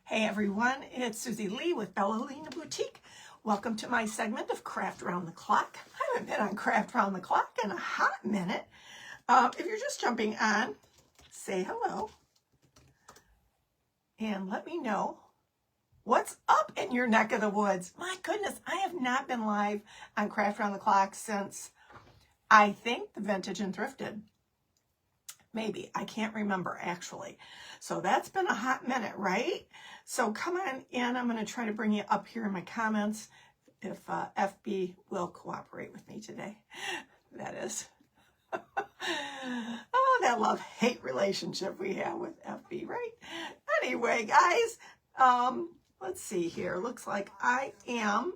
Hey everyone, it's Susie Lee with Lina Boutique. Welcome to my segment of Craft Around the Clock. I haven't been on Craft Around the Clock in a hot minute. If you're just jumping on, say hello and let me know what's up in your neck of the woods. My goodness, I have not been live on Craft Around the Clock since I think the Vintage and Thrifted. Maybe. I can't remember actually. So that's been a hot minute, right? So come on in. I'm going to try to bring you up here in my comments if FB will cooperate with me today. That is. Oh, that love-hate relationship we have with FB, right? Anyway, guys, let's see here. Looks like I am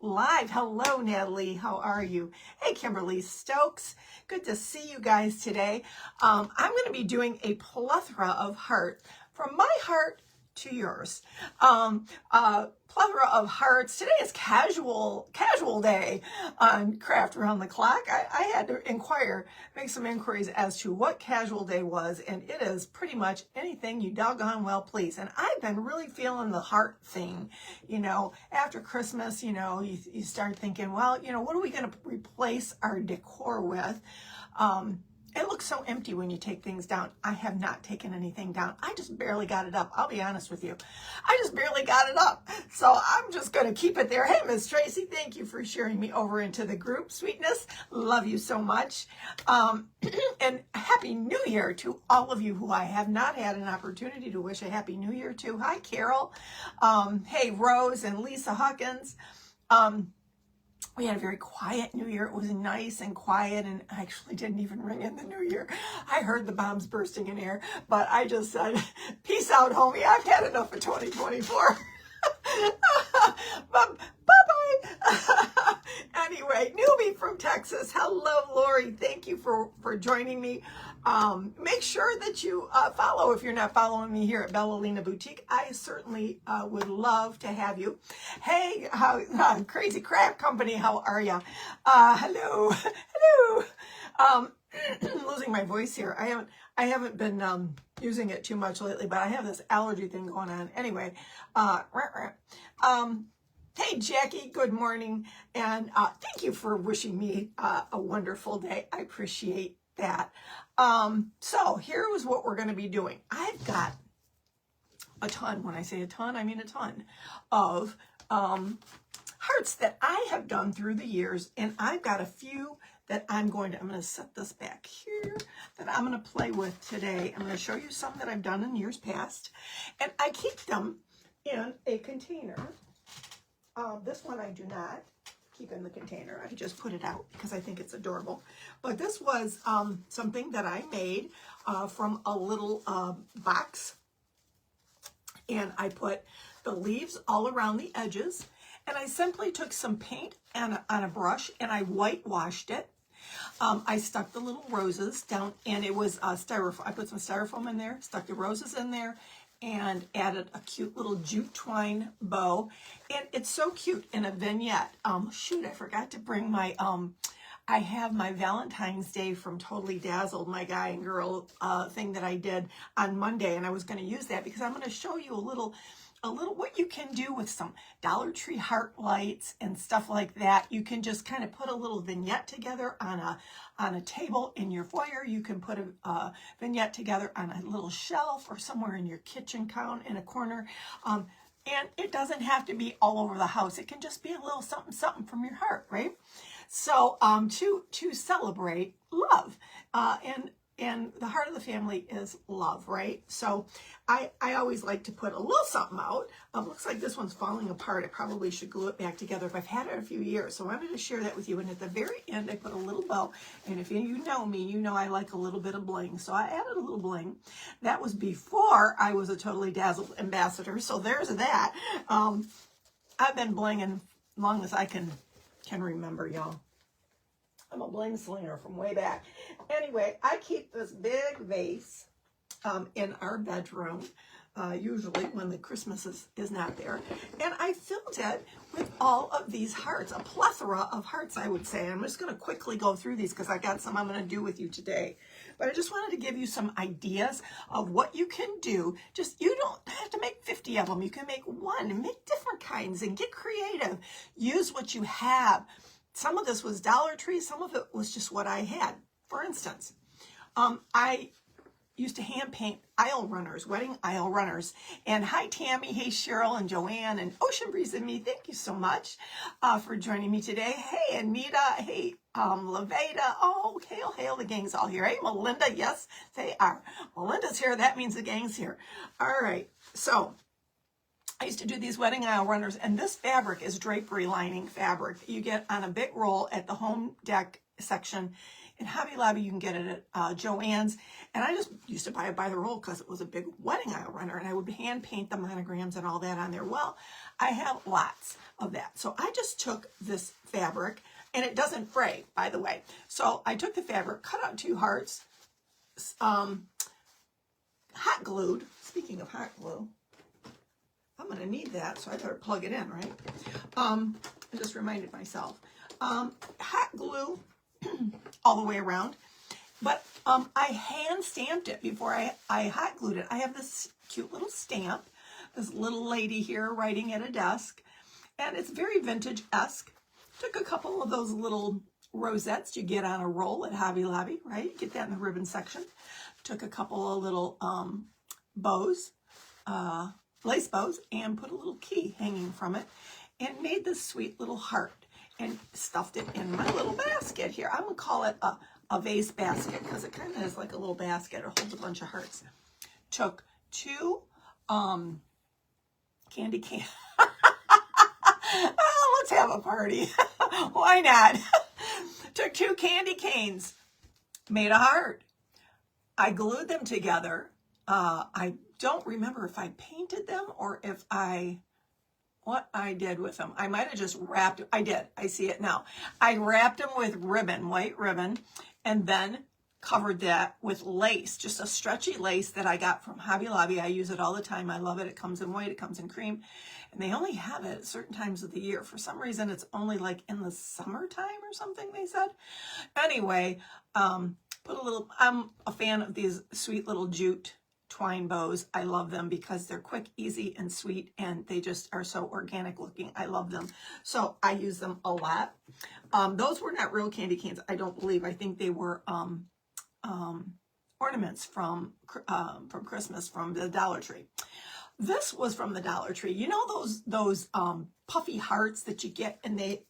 live. Hello, Natalie. How are you? Hey, Kimberly Stokes. Good to see you guys today. I'm going to be doing a plethora of heart, from my heart to yours. Plethora of hearts. Today is casual day on Craft Around the Clock. I had to make some inquiries as to what casual day was, and it is pretty much anything you doggone well please. And I've been really feeling the heart thing. You know, after Christmas, you know, you start thinking, well, you know, what are we going to replace our decor with? It looks so empty when you take things down. I have not taken anything down. I just barely got it up. I'll be honest with you. I just barely got it up. So I'm just going to keep it there. Hey, Miss Tracy, thank you for sharing me over into the group. Sweetness, love you so much. And Happy New Year to all of you who I have not had an opportunity to wish a Happy New Year to. Hi, Carol. Hey, Rose and Lisa Huckins. We had a very quiet New Year. It was nice and quiet, and I actually didn't even ring in the New Year. I heard the bombs bursting in air, but I just said, peace out, homie. I've had enough of 2024. Bye-bye. Anyway, newbie from Texas. Hello, Lori. Thank you for joining me. Make sure that you follow if you're not following me here at Lina Boutique. I certainly would love to have you. Hey, Crazy Craft Company, how are ya? Hello. Hello. Losing my voice here. I haven't been using it too much lately, but I have this allergy thing going on. Anyway, hey, Jackie, good morning. And thank you for wishing me a wonderful day. I appreciate that. So here is what we're going to be doing. I've got a ton. When I say a ton, I mean a ton of hearts that I have done through the years. And I've got a few that I'm going to set this back here, that I'm going to play with today. I'm going to show you some that I've done in years past. And I keep them in a container. This one I do not keep in the container. I just put it out because I think it's adorable. But this was something that I made from a little box. And I put the leaves all around the edges. And I simply took some paint on a brush and I whitewashed it. I stuck the little roses down, and it was styrofoam. I put some styrofoam in there, stuck the roses in there, and added a cute little jute twine bow. And it's so cute in a vignette. Shoot, I forgot to bring my, I have my Valentine's Day from Totally Dazzled, my guy and girl thing that I did on Monday. And I was going to use that because I'm going to show you a little what you can do with some Dollar Tree heart lights and stuff like that. You can just kind of put a little vignette together on a table in your foyer. You can put a vignette together on a little shelf or somewhere in your kitchen in a corner. And it doesn't have to be all over the house. It can just be a little something from your heart, right? So to celebrate love, and the heart of the family is love, right? So I always like to put a little something out. Looks like this one's falling apart. I probably should glue it back together, but I've had it a few years. So I wanted to share that with you. And at the very end, I put a little bow. And if you know me, you know I like a little bit of bling. So I added a little bling. That was before I was a Totally Dazzled ambassador. So there's that. I've been blinging long as I can remember, y'all. I'm a bling slinger from way back. Anyway, I keep this big vase in our bedroom, usually when the Christmas is not there. And I filled it with all of these hearts, a plethora of hearts, I would say. I'm just going to quickly go through these because I got some I'm going to do with you today. But I just wanted to give you some ideas of what you can do. Just, you don't have to make 50 of them. You can make one and make different kinds and get creative. Use what you have. Some of this was Dollar Tree. Some of it was just what I had. For instance, I used to hand paint aisle runners, wedding aisle runners. And hi, Tammy. Hey, Cheryl and Joanne and Ocean Breeze and me. Thank you so much for joining me today. Hey, Anita. Hey, Leveda. Oh, hail, hail. The gang's all here. Hey, Melinda. Yes, they are. Melinda's here. That means the gang's here. All right. So I used to do these wedding aisle runners. And this fabric is drapery lining fabric that you get on a big roll at the home deck section. In Hobby Lobby, you can get it at Joann's. And I just used to buy it by the roll because it was a big wedding aisle runner. And I would hand paint the monograms and all that on there. Well, I have lots of that. So I just took this fabric, and it doesn't fray, by the way. So I took the fabric, cut out 2 hearts, hot glued. Speaking of hot glue, I'm going to need that, so I better plug it in, right? I just reminded myself. Hot glue all the way around, but I hand stamped it before I hot glued it. I have this cute little stamp, this little lady here writing at a desk, and it's very vintage-esque. Took a couple of those little rosettes you get on a roll at Hobby Lobby, right? You get that in the ribbon section. Took a couple of little bows, lace bows, and put a little key hanging from it, and made this sweet little heart. And stuffed it in my little basket here. I'm going to call it a vase basket because it kind of is like a little basket. It holds a bunch of hearts. Took 2 candy cans. Oh, let's have a party. Why not? Took 2 candy canes. Made a heart. I glued them together. I don't remember if I painted them or if what I did with them. I might have just wrapped, I did, I see it now. I wrapped them with ribbon, white ribbon, and then covered that with lace, just a stretchy lace that I got from Hobby Lobby. I use it all the time. I love it. It comes in white, it comes in cream, and they only have it at certain times of the year. For some reason, it's only like in the summertime or something, they said. Anyway, put a little, I'm a fan of these sweet little jute twine bows. I love them because they're quick, easy, and sweet, and they just are so organic looking. I love them. So I use them a lot. Those were not real candy canes, I don't believe. I think they were ornaments from Christmas from the Dollar Tree. This was from the Dollar Tree. You know those puffy hearts that you get, and they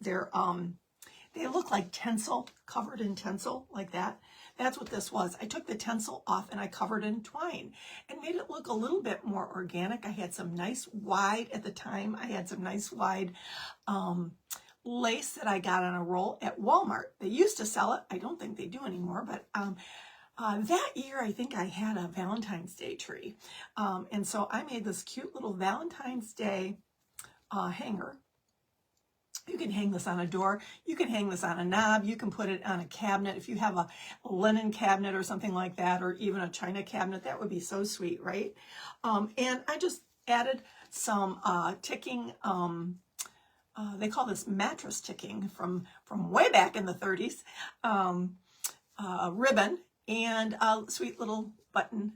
look like tinsel, covered in tinsel like that. That's what this was. I took the tinsel off and I covered in twine and made it look a little bit more organic. I had some nice wide, at the time, I had some nice wide lace that I got on a roll at Walmart. They used to sell it. I don't think they do anymore, but that year I think I had a Valentine's Day tree. And so I made this cute little Valentine's Day hanger. You can hang this on a door. You can hang this on a knob. You can put it on a cabinet. If you have a linen cabinet or something like that, or even a china cabinet, that would be so sweet, right? And I just added some ticking, they call this mattress ticking from way back in the 30s, ribbon and a sweet little button.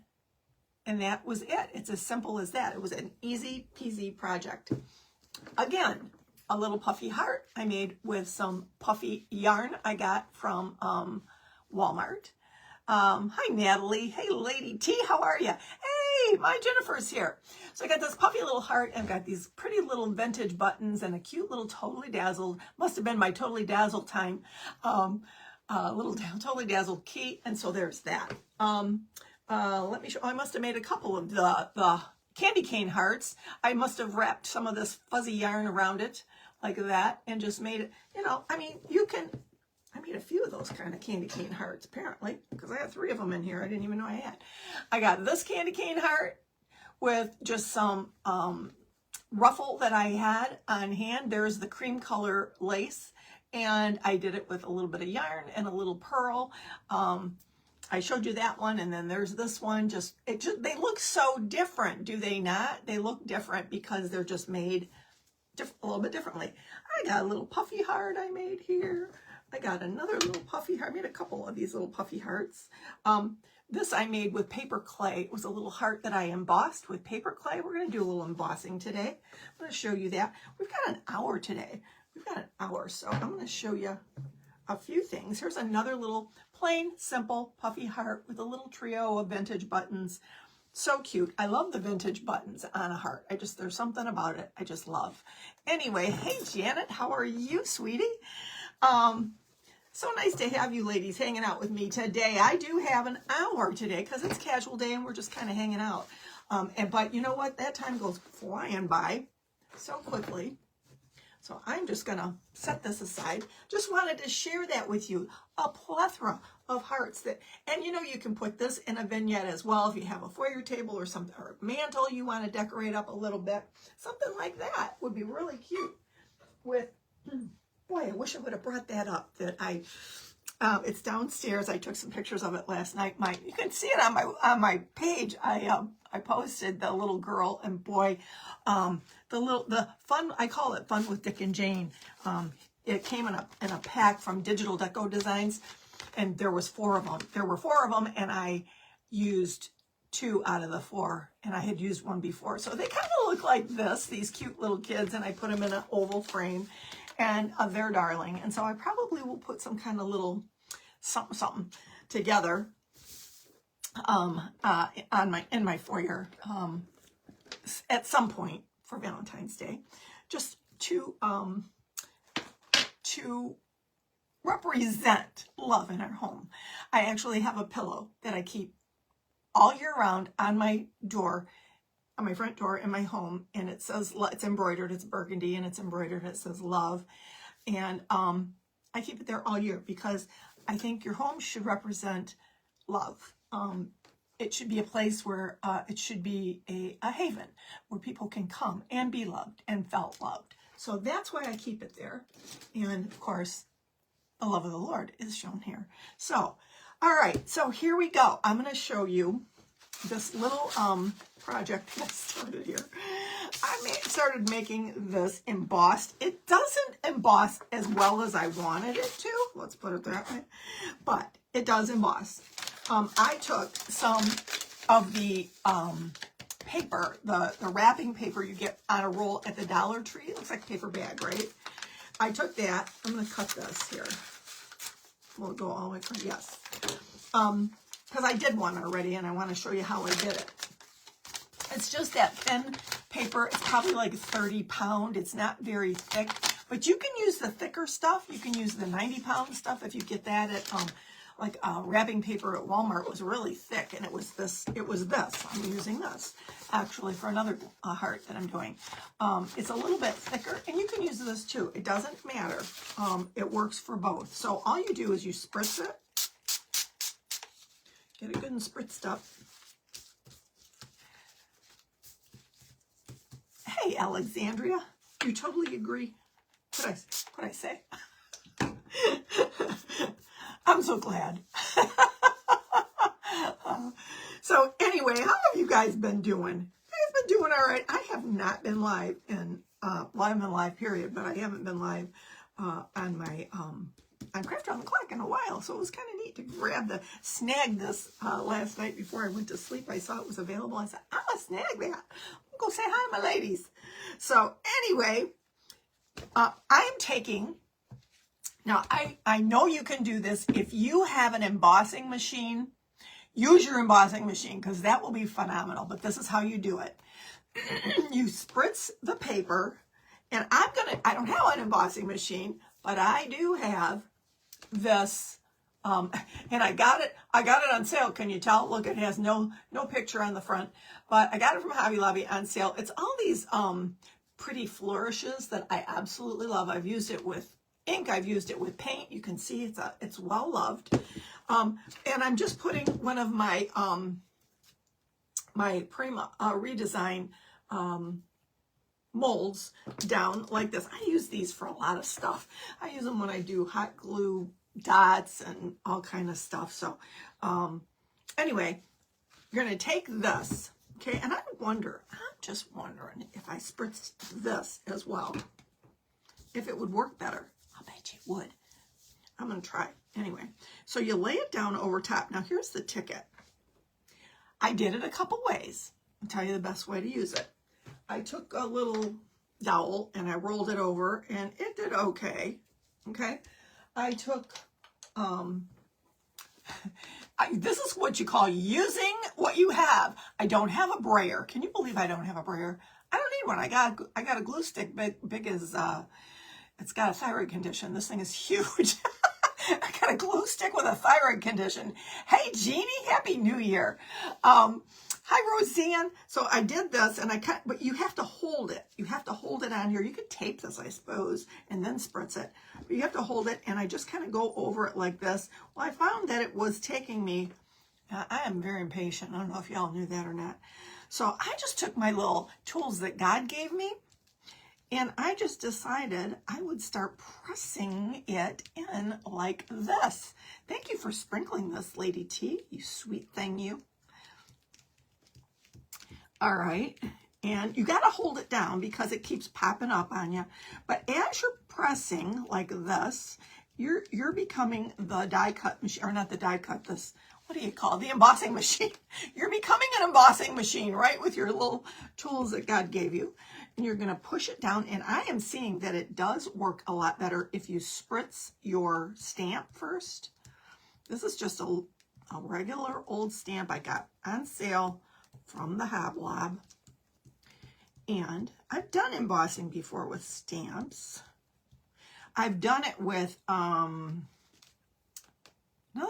And that was it. It's as simple as that. It was an easy peasy project. Again, a little puffy heart I made with some puffy yarn I got from Walmart. Hi, Natalie. Hey, Lady T, how are you? Hey, my Jennifer's here. So I got this puffy little heart and got these pretty little vintage buttons and a cute little Totally Dazzled, must have been my Totally Dazzled time, little Totally Dazzled key. And so there's that. Let me show, I must have made a couple of the candy cane hearts. I must have wrapped some of this fuzzy yarn around it like that and just made it, you know, I mean, you can, I made a few of those kind of candy cane hearts apparently because I have 3 of them in here. I didn't even know I had. I got this candy cane heart with just some ruffle that I had on hand. There's the cream color lace and I did it with a little bit of yarn and a little pearl. I showed you that one, and then there's this one. They look so different, do they not? They look different because they're just made a little bit differently. I got a little puffy heart I made here I got another little puffy heart. I made a couple of these little puffy hearts. This I made with paper clay. It was a little heart that I embossed with paper clay. We're going to do a little embossing today. I'm going to show you that. We've got an hour today. We've got an hour, so I'm going to show you a few things. Here's another little plain, simple, puffy heart with a little trio of vintage buttons. So cute. I love the vintage buttons on a heart. There's something about it I just love. Anyway, hey Janet, how are you, sweetie? So nice to have you ladies hanging out with me today. I do have an hour today because it's casual day and we're just kind of hanging out. But you know what? That time goes flying by so quickly. So I'm just going to set this aside. Just wanted to share that with you. A plethora of hearts and you know, you can put this in a vignette as well if you have a foyer table or something, or a mantle you want to decorate up a little bit. Something like that would be really cute with, boy, I wish I would have brought that up. It's downstairs. I took some pictures of it last night. You can see it on my page. I posted the little girl and boy, the fun. I call it Fun with Dick and Jane. It came in a pack from Digital Deco Designs, and there was 4 of them. There were 4 of them, and I used 2 out of the 4, and I had used 1 before. So they kind of look like this. These cute little kids, and I put them in an oval frame. And they're darling. And so I probably will put some kind of little something together in my foyer at some point for Valentine's Day, just to represent love in our home. I actually have a pillow that I keep all year round on my door, on my front door in my home, and it says, it's embroidered, it's burgundy, and it's embroidered, it says love. And I keep it there all year because I think your home should represent love. It should be a place where it should be a haven where people can come and be loved and felt loved. So that's why I keep it there. And of course, the love of the Lord is shown here. So, all right, so here we go. I'm going to show you this little project that I started here. I started making this embossed. It doesn't emboss as well as I wanted it to. Let's put it that way. But it does emboss. I took some of the paper, the wrapping paper you get on a roll at the Dollar Tree. It looks like a paper bag, right? I took that. I'm going to cut this here. We'll go all the way from, yes. Because I did one already, and I want to show you how I did it. It's just that thin paper. It's probably like 30 pound. It's not very thick, but you can use the thicker stuff. You can use the 90-pound stuff if you get that at wrapping paper at Walmart. It was really thick, and it was this. I'm using this actually for another heart that I'm doing. It's a little bit thicker, and you can use this too. It doesn't matter. It works for both. So all you do is you spritz it. Get it good and spritzed up. Hey, Alexandria, you totally agree? What'd I say? I'm so glad. So anyway, how have you guys been doing? You guys been doing all right? I have not been live well, I've been live, period, but I haven't been live on my on Craft Around the Clock in a while, so it was kind of neat to snag this last night before I went to sleep. I saw it was available. I said, I'm going to snag that. I'm going to say hi to my ladies. So anyway, I am taking, now I know you can do this. If you have an embossing machine, use your embossing machine because that will be phenomenal, but this is how you do it. You spritz the paper, and I don't have an embossing machine, but I do have this, and I got it on sale. Can you tell? Look, it has no picture on the front, but I got it from Hobby Lobby on sale. It's all these pretty flourishes that I absolutely love. I've used it with ink. I've used it with paint. You can see it's well loved. And I'm just putting one of my my Prima redesign molds down like this. I use these for a lot of stuff. I use them when I do hot glue dots and all kind of stuff. So anyway, you're going to take this, okay? And I'm just wondering if I spritzed this as well, if it would work better. I bet you it would. I'm going to try. Anyway, so you lay it down over top. Now here's the ticket. I did it a couple ways. I'll tell you the best way to use it. I took a little dowel and I rolled it over and it did okay. Okay. I took, this is what you call using what you have. I don't have a brayer. Can you believe I don't have a brayer? I don't need one. I got a glue stick big as, it's got a thyroid condition. This thing is huge. I got a glue stick with a thyroid condition. Hey, Jeannie, Happy New Year. Hi, Roseanne. So I did this, and I cut, but you have to hold it. You have to hold it on here. You could tape this, I suppose, and then spritz it. But you have to hold it, and I just kind of go over it like this. Well, I found that it was taking me, I am very impatient. I don't know if y'all knew that or not. So I just took my little tools that God gave me, and I just decided I would start pressing it in like this. Thank you for sprinkling this, Lady T, you sweet thing, you. All right, and you got to hold it down because it keeps popping up on you. But as you're pressing like this, you're becoming the die cut machine, or not the die cut, this, what do you call it? The embossing machine. You're becoming an embossing machine, right, with your little tools that God gave you. And you're going to push it down, and I am seeing that it does work a lot better if you spritz your stamp first. This is just a regular old stamp I got on sale from the Hoblob. And I've done embossing before with stamps. I've done it with another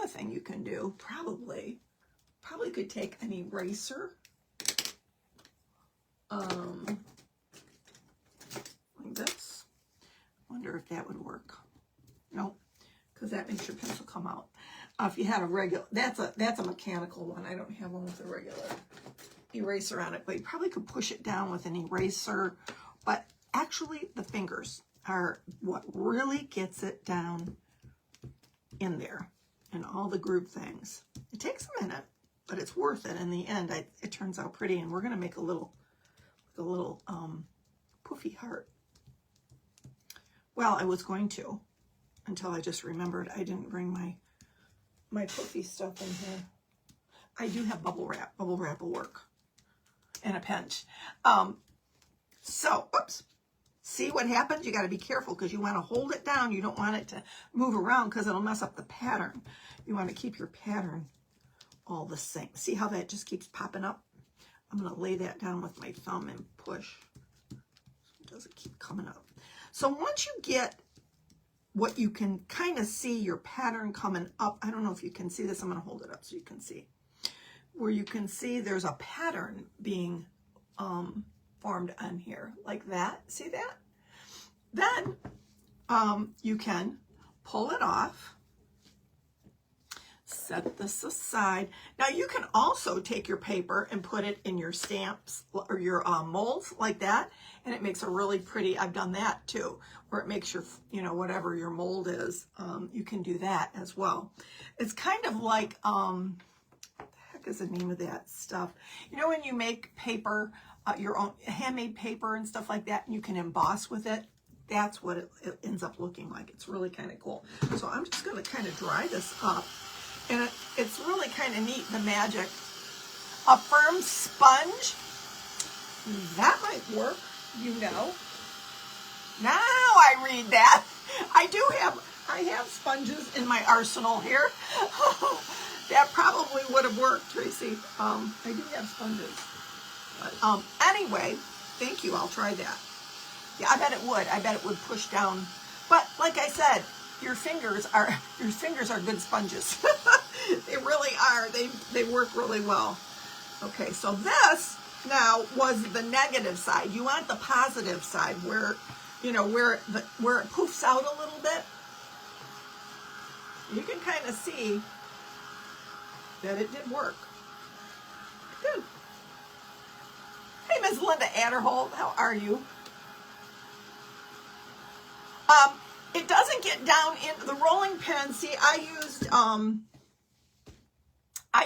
thing you can do, probably could take an eraser, like this. Wonder if that would work. Nope, because that makes your pencil come out. If you had a regular, that's a mechanical one. I don't have one with a regular eraser on it, but you probably could push it down with an eraser. But actually, the fingers are what really gets it down in there and all the groove things. It takes a minute, but it's worth it in the end. It turns out pretty, and we're gonna make a little poofy heart. Well, I was going to, until I just remembered I didn't bring my poofy stuff in here. I do have bubble wrap. Bubble wrap will work in a pinch. So, oops. See what happens? You got to be careful because you want to hold it down. You don't want it to move around because it'll mess up the pattern. You want to keep your pattern all the same. See how that just keeps popping up? I'm going to lay that down with my thumb and push so it doesn't keep coming up. So once you get what you can kind of see your pattern coming up, I don't know if you can see this. I'm going to hold it up so you can see. Where you can see there's a pattern being formed on here like that. See that? Then you can pull it off, set this aside. Now you can also take your paper and put it in your stamps or your molds like that, and it makes a really pretty, I've done that too, where it makes your, whatever your mold is, you can do that as well. It's kind of like, what the heck is the name of that stuff? When you make paper, your own handmade paper and stuff like that, and you can emboss with it. That's what it ends up looking like. It's really kind of cool. So I'm just going to kind of dry this up. And it's really kind of neat, the magic. A firm sponge, that might work, Now I read that. I have sponges in my arsenal here. That probably would have worked, Tracy. I do have sponges. But anyway, thank you. I'll try that. Yeah, I bet it would. I bet it would push down. But like I said, your fingers are good sponges. They really are. They work really well. Okay, so this now was the negative side. You want the positive side where where it poofs out a little bit. You can kind of see that it did work. It did. Hey, Ms. Linda Adderholt, how are you? It doesn't get down in the rolling pin. See, I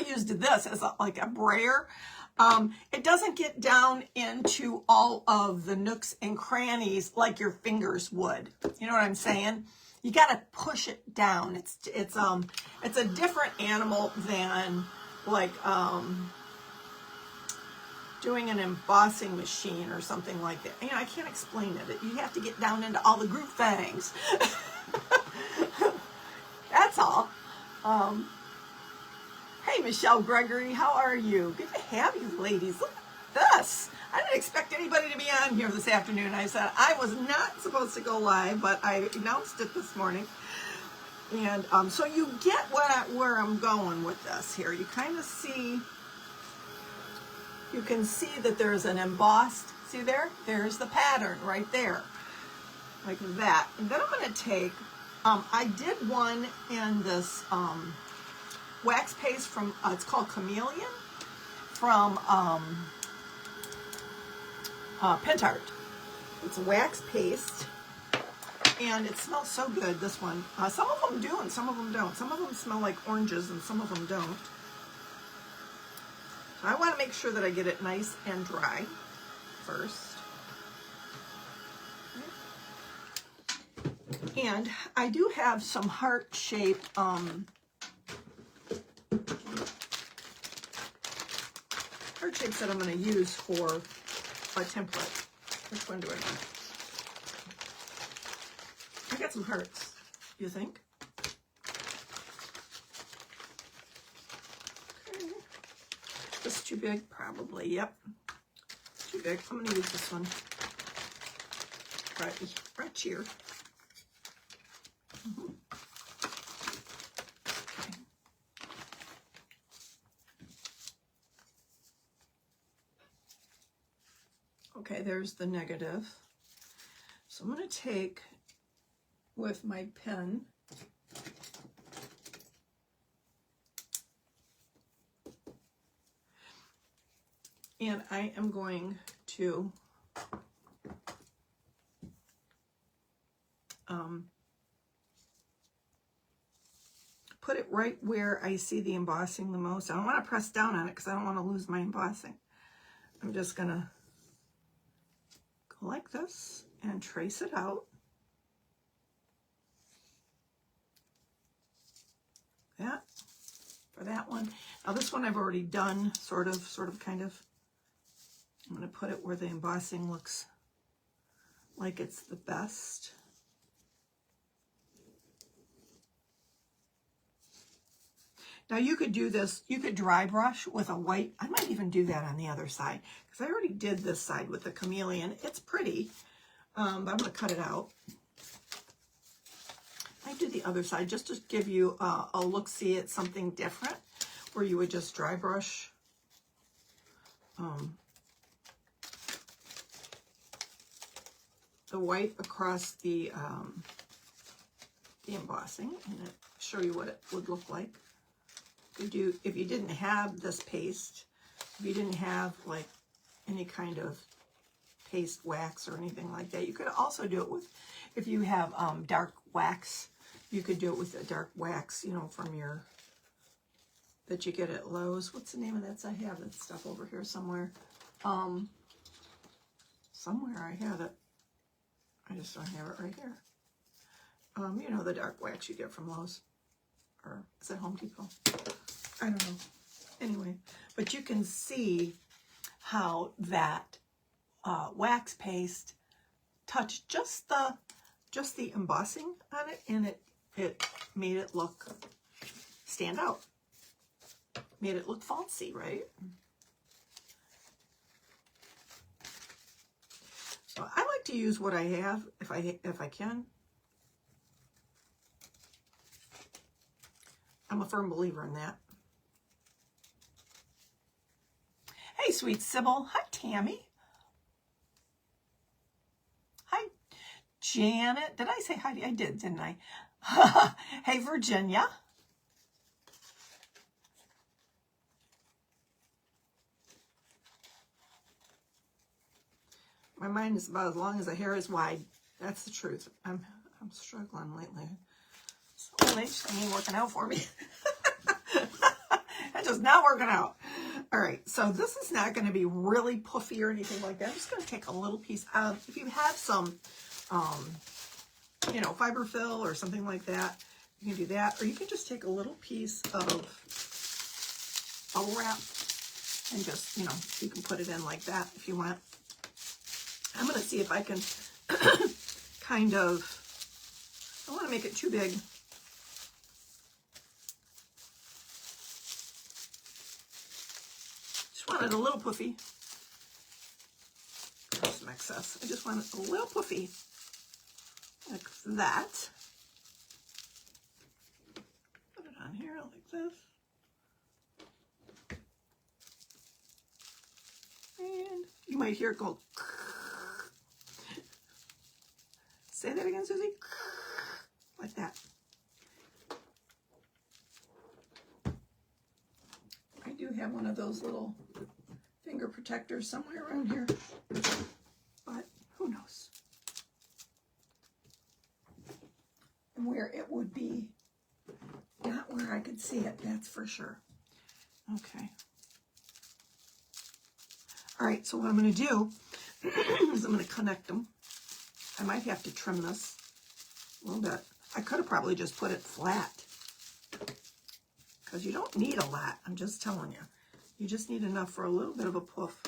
used this as like a brayer. It doesn't get down into all of the nooks and crannies like your fingers would. You know what I'm saying? you got to push it down. It's a different animal than like doing an embossing machine or something like that. You know, I can't explain it. You have to get down into all the group things. That's all. Hey, Michelle Gregory, how are you? Good to have you, ladies. Look at this. I didn't expect anybody to be on here this afternoon. I said I was not supposed to go live, but I announced it this morning. And so you get where I'm going with this here. You kind of see, you can see that there's an embossed, see there? There's the pattern right there, like that. And then I'm going to take, I did one in this wax paste from, it's called Chameleon, from Pentart. It's a wax paste, and it smells so good, this one. Some of them do and some of them don't. Some of them smell like oranges and some of them don't. So I want to make sure that I get it nice and dry first. And I do have some heart-shaped heart-shapes that I'm going to use for a template. Which one do I want? I got some hearts, you think? Okay. This is too big? Probably, yep. Too big. I'm going to use this one. Right here. Okay, there's the negative. So I'm going to take with my pen and I am going to put it right where I see the embossing the most. I don't want to press down on it because I don't want to lose my embossing. I'm just going to go like this and trace it out. That for that one. Now this one I've already done, sort of, kind of. I'm going to put it where the embossing looks like it's the best. Now you could do this, you could dry brush with a white, I might even do that on the other side, because I already did this side with the Chameleon. It's pretty, but I'm going to cut it out. I do the other side just to give you a look-see at something different, where you would just dry brush the white across the embossing, and show you what it would look like. If you didn't have this paste, if you didn't have like any kind of paste wax or anything like that, you could also do it with, if you have dark wax, you could do it with a dark wax, you know, from your, that you get at Lowe's. What's the name of that? I have that stuff over here somewhere. Somewhere I have it. I just don't have it right here. You know, the dark wax you get from Lowe's. Or is it Home Depot? I don't know. Anyway, but you can see how that wax paste touched just the embossing on it, and it made it look, stand out. Made it look falsy, right? So I like to use what I have if I can. I'm a firm believer in that. Hey, sweet Sybil. Hi, Tammy. Hi, Janet. Did I say hi? I did, didn't I? Hey, Virginia. My mind is about as long as the hair is wide. That's the truth. I'm struggling lately. So age thing ain't working out for me. That's just not working out. All right, so this is not going to be really puffy or anything like that. I'm just going to take a little piece out. If you have some you know, fiberfill or something like that, you can do that. Or you can just take a little piece of bubble wrap and just, you know, you can put it in like that if you want. I'm going to see if I can kind of, I don't want to make it too big. Just want it a little puffy. There's some excess. I just want it a little puffy. Like that. Put it on here like this. And you might hear it go. Say that again, Susie. Like that. I do have one of those little finger protectors somewhere around here, but who knows? And where it would be, not where I could see it, that's for sure. Okay. All right, so what I'm going to do is I'm going to connect them. I might have to trim this a little bit. I could have probably just put it flat because you don't need a lot. I'm just telling you. You just need enough for a little bit of a puff.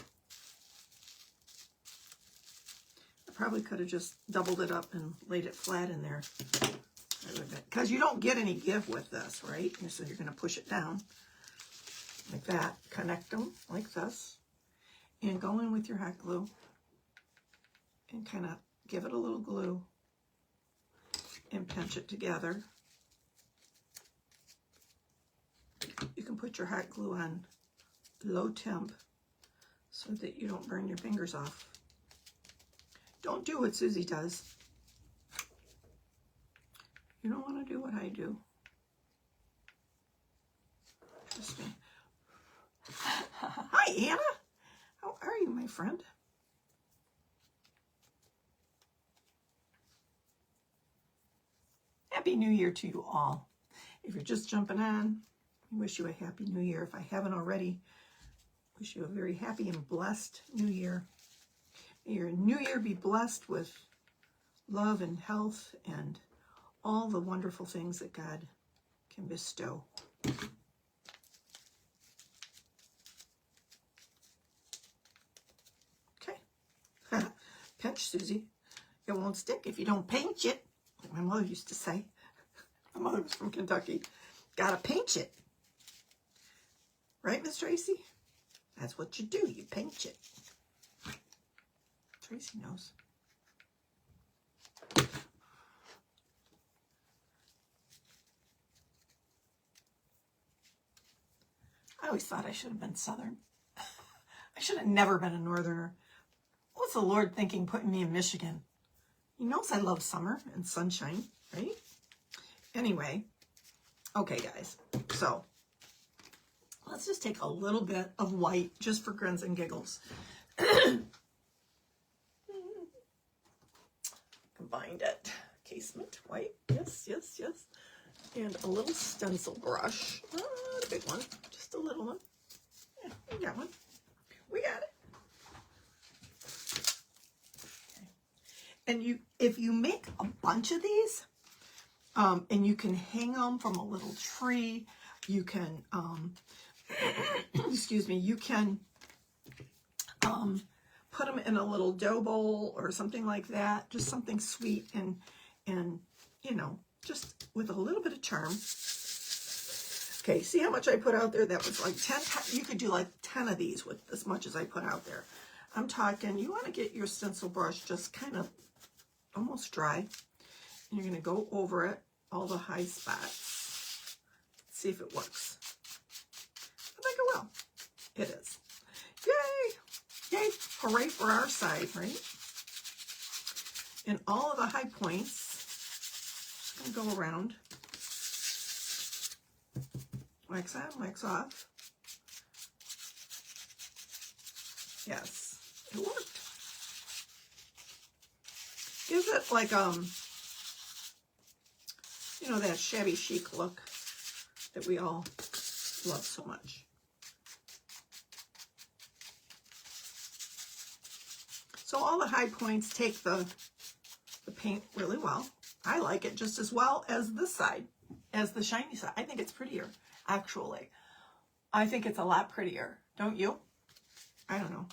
I probably could have just doubled it up and laid it flat in there. Because you don't get any give with this, right? So you're going to push it down like that. Connect them like this. And go in with your hot glue and kind of give it a little glue and pinch it together. You can put your hot glue on low temp so that you don't burn your fingers off. Don't do what Susie does. You don't want to do what I do. Trust me. Hi, Anna. How are you, my friend? Happy New Year to you all. If you're just jumping on, I wish you a Happy New Year. If I haven't already, wish you a very happy and blessed New Year. May your New Year be blessed with love and health and all the wonderful things that God can bestow. Pinch, Susie. It won't stick if you don't pinch it. Like my mother used to say. My mother was from Kentucky. Gotta pinch it. Right, Miss Tracy? That's what you do. You pinch it. Tracy knows. I always thought I should have been Southern. I should have never been a Northerner. What's the Lord thinking putting me in Michigan? He knows I love summer and sunshine, right? Anyway, okay, guys. So let's just take a little bit of white just for grins and giggles. Combined it. Casement, white. Yes, yes, yes. And a little stencil brush. Not a big one, just a little one. Yeah, we got one. We got it. And if you make a bunch of these, and you can hang them from a little tree, you can, excuse me, you can put them in a little dough bowl or something like that, just something sweet and you know, just with a little bit of charm. Okay, see how much I put out there? That was like 10, you could do like 10 of these with as much as I put out there. I'm talking, you want to get your stencil brush just kind of almost dry. And you're going to go over it, all the high spots. See if it works. I think it will. It is. Yay! Yay! Hooray for our side, right? And all of the high points, just going to go around. Wax on, wax off. Yes, it worked. Gives it like, you know, that shabby chic look that we all love so much. So all the high points take the paint really well, I like it just as well as this side, as the shiny side. I think it's prettier, actually. I think it's a lot prettier, don't you? I don't know.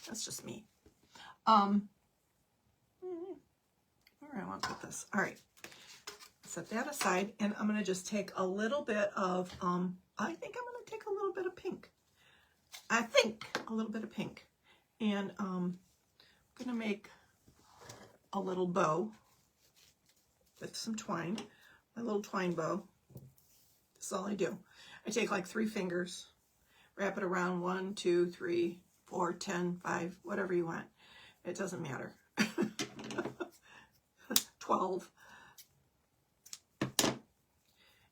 That's just me. Where do I want to put this? All right. Set that aside, and I'm going to just take a little bit of, I think I'm going to take a little bit of pink. I think a little bit of pink. And I'm going to make a little bow with some twine, my little twine bow. That's all I do. I take like 3 fingers, wrap it around 1, 2, 3, 4, 10, 5, whatever you want. It doesn't matter. 12.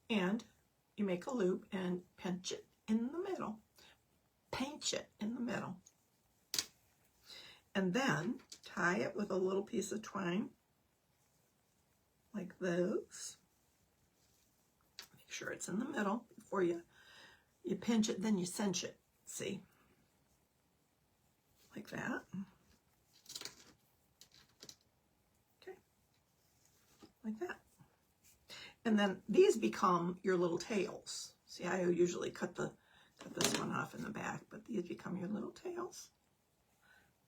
And you make a loop and pinch it in the middle. Pinch it in the middle. And then tie it with a little piece of twine like this. Make sure it's in the middle before you pinch it, then you cinch it. See? Like that. Okay. Like that. And then these become your little tails. See, I usually cut this one off in the back, but these become your little tails.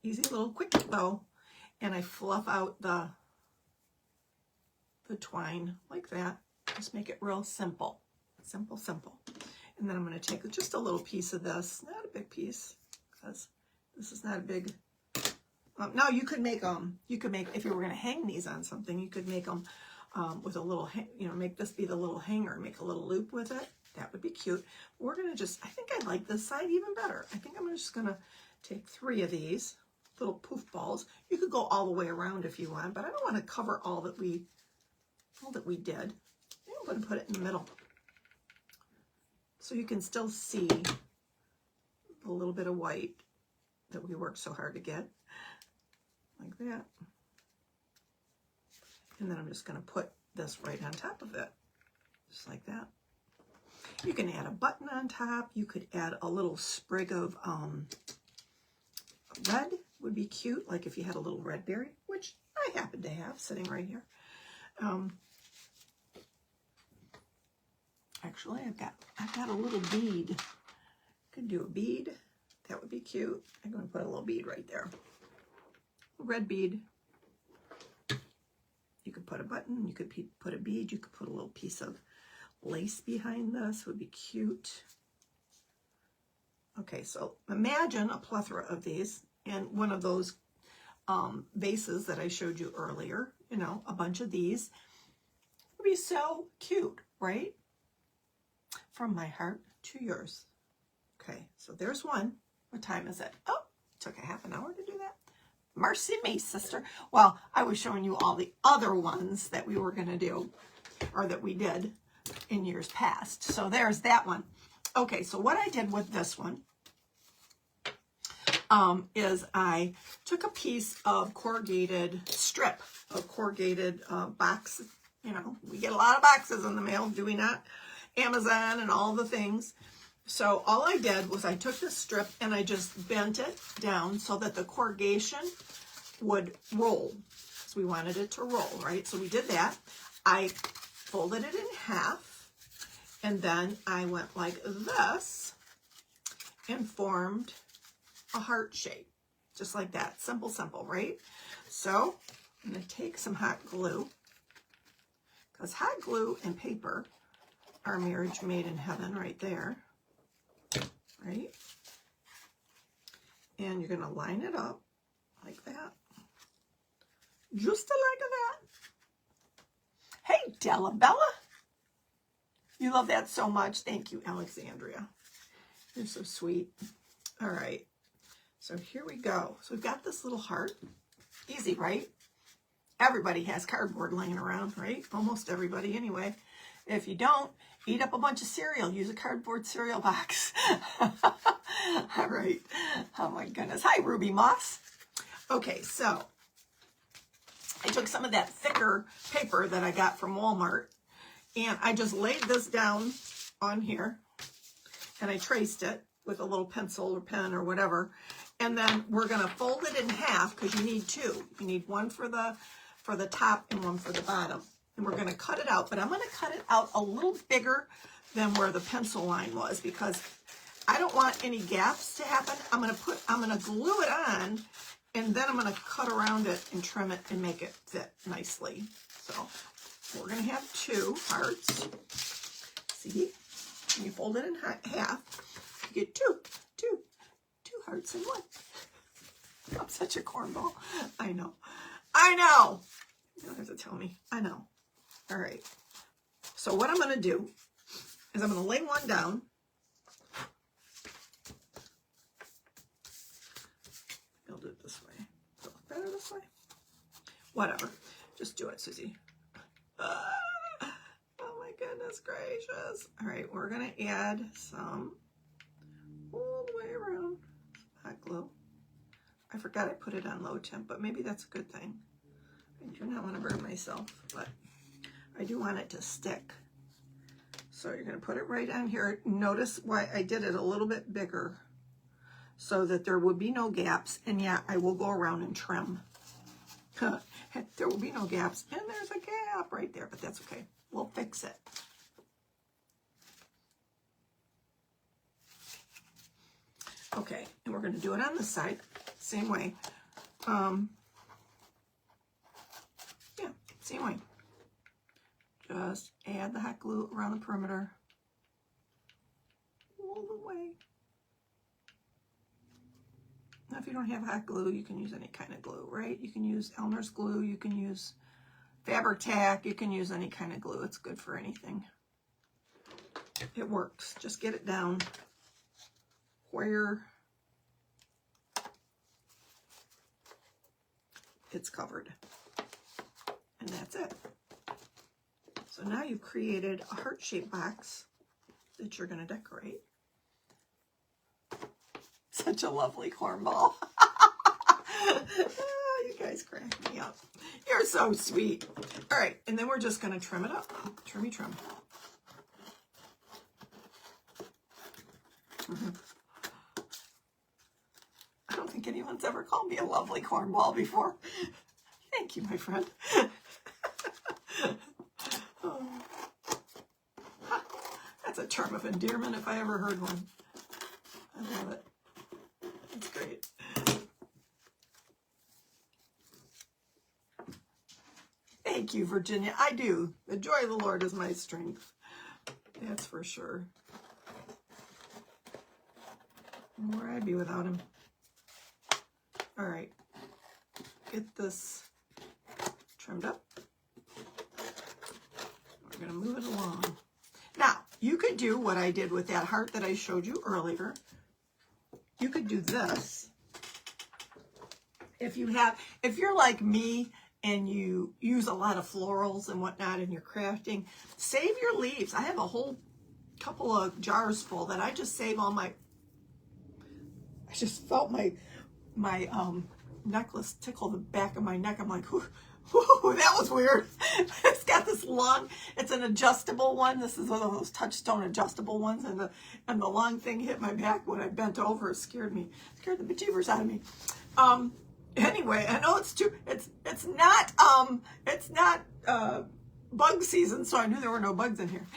Easy little quick bow. And I fluff out the twine like that. Just make it real simple. Simple, simple. And then I'm going to take just a little piece of this. Not a big piece, because this is not a big... now you could make, if you were going to hang these on something, you could make them with a little, make this be the little hanger, make a little loop with it. That would be cute. We're going to just, I think I like this side even better. I think I'm just going to take 3 of these little poof balls. You could go all the way around if you want, but I don't want to cover all that we did. I'm going to put it in the middle, so you can still see the little bit of white that we worked so hard to get, like that. And then I'm just going to put this right on top of it, just like that. You can add a button on top. You could add a little sprig of red, would be cute, like if you had a little red berry, which I happen to have sitting right here. Actually, I've got a little bead. Could do a bead. That would be cute. I'm going to put a little bead right there. A red bead. You could put a button. You could put a bead. You could put a little piece of lace behind this. Would be cute. Okay, so imagine a plethora of these in one of those vases that I showed you earlier. A bunch of these would be so cute, right? From my heart to yours. Okay, so there's one. What time is it? Oh, it took a half an hour to do that. Mercy me, sister. Well, I was showing you all the other ones that we were going to do, or that we did in years past. So there's that one. Okay, so what I did with this one is I took a piece of corrugated strip of corrugated box. We get a lot of boxes in the mail, do we not? Amazon and all the things. So all I did was I took this strip and I just bent it down so that the corrugation would roll. So we wanted it to roll, right? So we did that. I folded it in half, and then I went like this and formed a heart shape, just like that. Simple, simple, right? So I'm going to take some hot glue, because hot glue and paper are a marriage made in heaven right there, right? And you're going to line it up like that, just like that. Hey, Della Bella. You love that so much. Thank you, Alexandria. You're so sweet. All right. So here we go. So we've got this little heart. Easy, right? Everybody has cardboard laying around, right? Almost everybody anyway. If you don't, eat up a bunch of cereal. Use a cardboard cereal box. All right. Oh my goodness. Hi, Ruby Moss. Okay, so I took some of that thicker paper that I got from Walmart, and I just laid this down on here, and I traced it with a little pencil or pen or whatever. And then we're going to fold it in half, because you need 2. You need one for the for the top and one for the bottom. And we're going to cut it out, but I'm going to cut it out a little bigger than where the pencil line was because I don't want any gaps to happen. I'm going to glue it on, and then I'm going to cut around it and trim it and make it fit nicely. So we're going to have 2 hearts. See, when you fold it in half, you get two hearts in one. I'm such a cornball. I know. You don't have to tell me. I know. All right. So what I'm going to do is I'm going to lay one down. I'll do it this way. Does it look better this way? Whatever. Just do it, Susie. Oh my goodness gracious. All right, we're going to add some all the way around hot glue. I forgot I put it on low temp, but maybe that's a good thing. I do not want to burn myself, but I do want it to stick. So you're going to put it right on here. Notice why I did it a little bit bigger so that there would be no gaps. And yeah, I will go around and trim. There will be no gaps. And there's a gap right there, but that's okay. We'll fix it. Okay, and we're going to do it on this side, same way. Yeah, same way. Just add the hot glue around the perimeter all the way. Now, if you don't have hot glue, you can use any kind of glue, right? You can use Elmer's glue, you can use Fabric-Tac, you can use any kind of glue. It's good for anything. It works. Just get it down where it's covered. And that's it. So now you've created a heart-shaped box that you're going to decorate. Such a lovely cornball. Oh, you guys crack me up. You're so sweet. All right, and then we're just going to trim it up. Trimmy trim. I don't think anyone's ever called me a lovely cornball before. Thank you, my friend. Oh. That's a term of endearment if I ever heard one. I love it. That's great. Thank you, Virginia. I do. The joy of the Lord is my strength. That's for sure. Where I'd be without him. All right. Get this trimmed up. We're going to move it along. Now, you could do what I did with that heart that I showed you earlier. You could do this. If you're like me and you use a lot of florals and whatnot in your crafting, save your leaves. I have a whole couple of jars full that I just save all my, I just felt my necklace tickle the back of my neck. I'm like, whew, that was weird. It's got this long, it's an adjustable one. This is one of those touchstone adjustable ones, and the long thing hit my back when I bent over. It scared the bejeebers out of me. Anyway, I know it's not bug season, so I knew there were no bugs in here.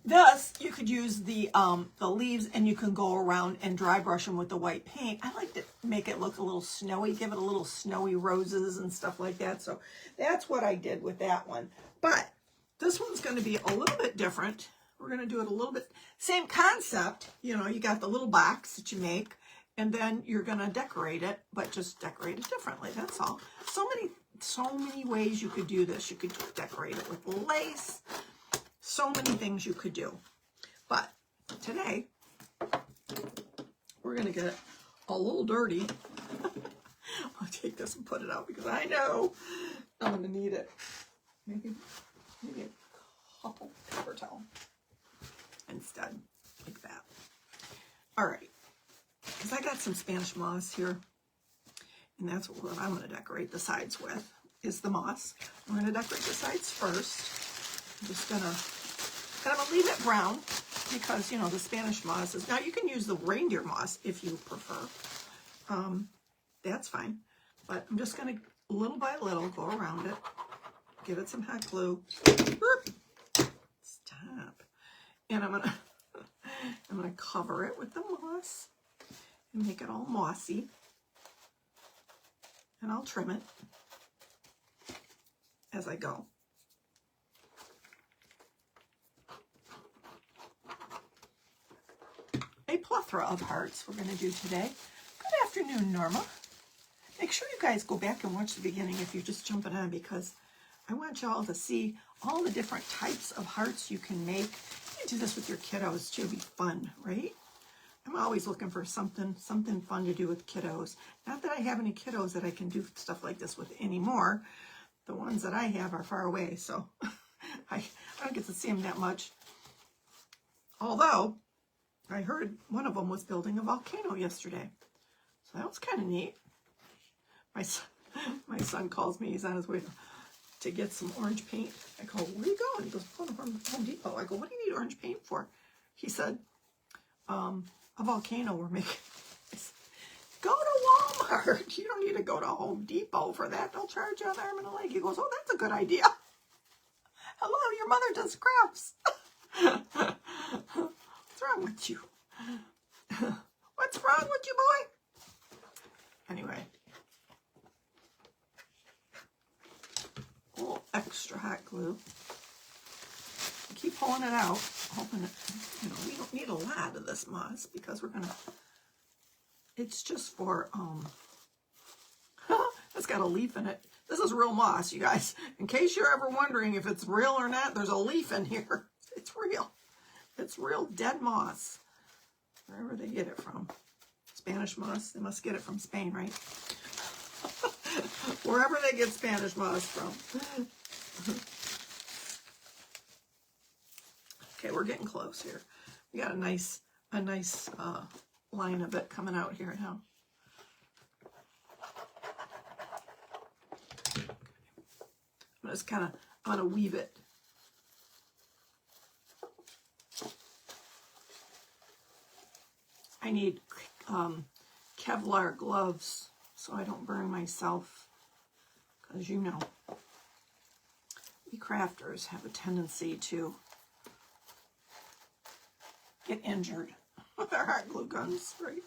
This, you could use the leaves, and you can go around and dry brush them with the white paint. I like to make it look a little snowy, give it a little snowy roses and stuff like that. So that's what I did with that one. But this one's going to be a little bit different. We're going to do it a little bit, same concept. You know, you got the little box that you make, and then you're going to decorate it, but just decorate it differently. That's all. So many ways you could do this. You could decorate it with lace. So many things you could do. But today, we're going to get a little dirty. I'll take this and put it out because I know I'm going to need it. Maybe a couple paper towel instead, like that. All right. Because I got some Spanish moss here. And that's what I'm going to decorate the sides with, is the moss. I'm going to decorate the sides first. I'm just going to leave it brown because, you know, the Spanish moss is, now you can use the reindeer moss if you prefer. That's fine. But I'm just going to little by little, go around it. Give it some hot glue. Stop. And I'm gonna cover it with the moss and make it all mossy. And I'll trim it as I go. A plethora of hearts we're going to do today. Good afternoon, Norma. Make sure you guys go back and watch the beginning if you're just jumping on, because I want y'all to see all the different types of hearts you can make. You can do this with your kiddos too. It'd be fun, right? I'm always looking for something fun to do with kiddos. Not that I have any kiddos that I can do stuff like this with anymore. The ones that I have are far away, so I don't get to see them that much. Although, I heard one of them was building a volcano yesterday. So that was kind of neat. My son calls me. He's on his way to get some orange paint. I go, where are you going? He goes, going from Home Depot. I go, what do you need orange paint for? He said, a volcano we're making. I said, go to Walmart. You don't need to go to Home Depot for that. They'll charge you an arm and a leg. He goes, oh, that's a good idea. Hello, your mother does crafts. What's wrong with you? What's wrong with you, boy? Anyway. A little extra hot glue. I keep pulling it out, hoping it, we don't need a lot of this moss because we're gonna, it's just for, it's got a leaf in it. This is real moss, you guys. In case you're ever wondering if it's real or not, there's a leaf in here. It's real. It's real dead moss. Wherever they get it from. Spanish moss. They must get it from Spain, right? Wherever they get Spanish moss from. Okay, we're getting close here. We got a nice line of it coming out here now. I'm just I'm gonna weave it. I need Kevlar gloves so I don't burn myself, because you know, we crafters have a tendency to get injured with our hot glue guns, right?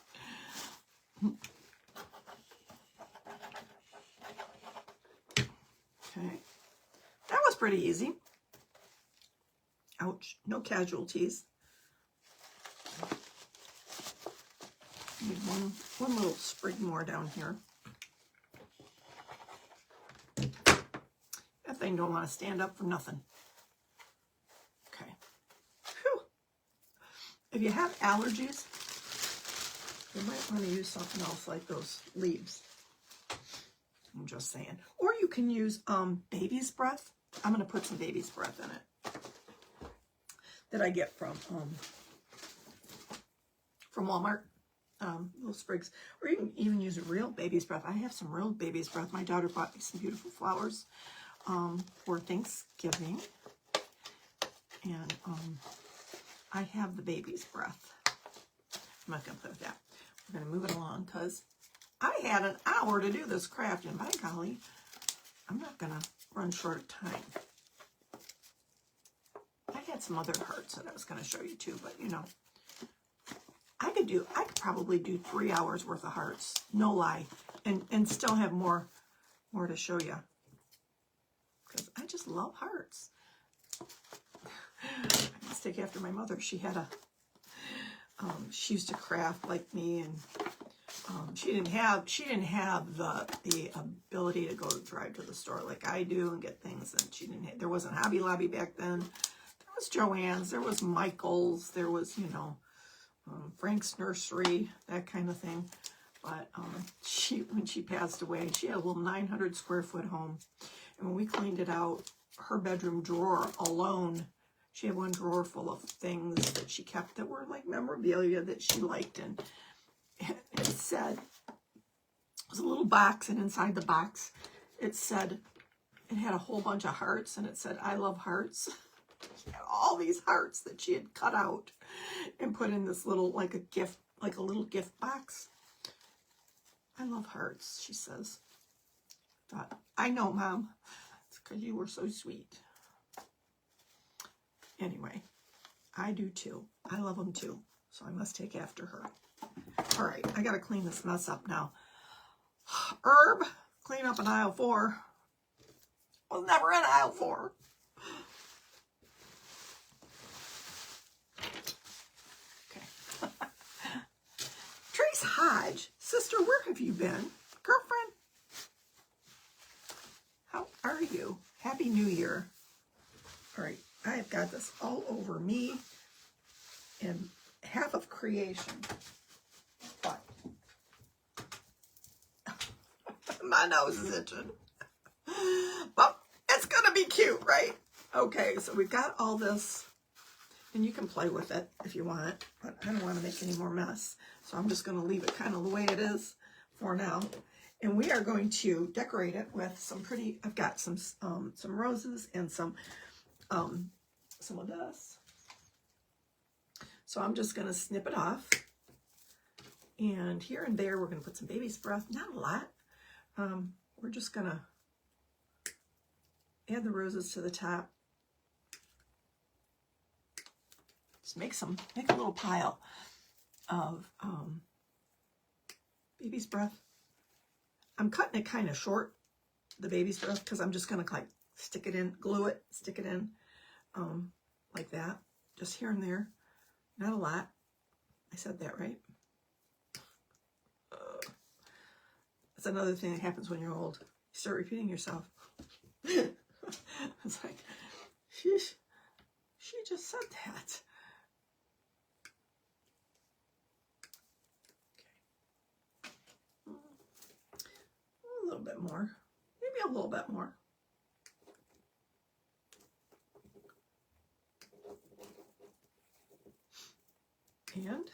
Okay, that was pretty easy. Ouch, no casualties. Need one little sprig more down here. That thing don't want to stand up for nothing. Okay. Whew. If you have allergies, you might want to use something else like those leaves. I'm just saying. Or you can use baby's breath. I'm going to put some baby's breath in it that I get from Walmart. Little sprigs, or you can even use real baby's breath. I have some real baby's breath. My daughter bought me some beautiful flowers for Thanksgiving, and I have the baby's breath. I'm not gonna play with that. We're gonna move it along because I had an hour to do this craft, and by golly, I'm not gonna run short of time. I had some other hearts that I was gonna show you too, but you know. I could probably do 3 hours worth of hearts, no lie, and still have more to show you, because I just love hearts. I must take after my mother. She had she used to craft like me, and she didn't have the ability to drive to the store like I do and get things, and she didn't. There wasn't Hobby Lobby back then. There was Joann's, there was Michael's, there was Frank's Nursery, that kind of thing. But when she passed away, she had a little 900 square foot home, and when we cleaned it out, her bedroom drawer alone, she had one drawer full of things that she kept that were like memorabilia that she liked, and it said, it was a little box, and inside the box it said, it had a whole bunch of hearts, and it said, I love hearts. She had all these hearts that she had cut out and put in this little, like a little gift box. I love hearts, she says. Thought, I know, Mom. It's because you were so sweet. Anyway, I do too. I love them too. So I must take after her. All right, I got to clean this mess up now. Herb, clean up in aisle 4. Was never in aisle 4. Okay. Trace Hodge, sister, where have you been? Girlfriend, how are you? Happy New Year. All right, I've got this all over me and half of creation. But my nose is itching. But it's going to be cute, right? Okay, so we've got all this. And you can play with it if you want. But I don't want to make any more mess. So I'm just going to leave it kind of the way it is for now. And we are going to decorate it with some pretty, I've got some roses and some of this. So I'm just going to snip it off. And here and there, we're going to put some baby's breath. Not a lot. We're just going to add the roses to the top. Just make a little pile of baby's breath. I'm cutting it kind of short, the baby's breath, because I'm just going to like stick it in, glue it, stick it in like that, just here and there. Not a lot. I said that right. That's another thing that happens when you're old. You start repeating yourself. It's like, she just said that. Okay. A little bit more. Maybe a little bit more. And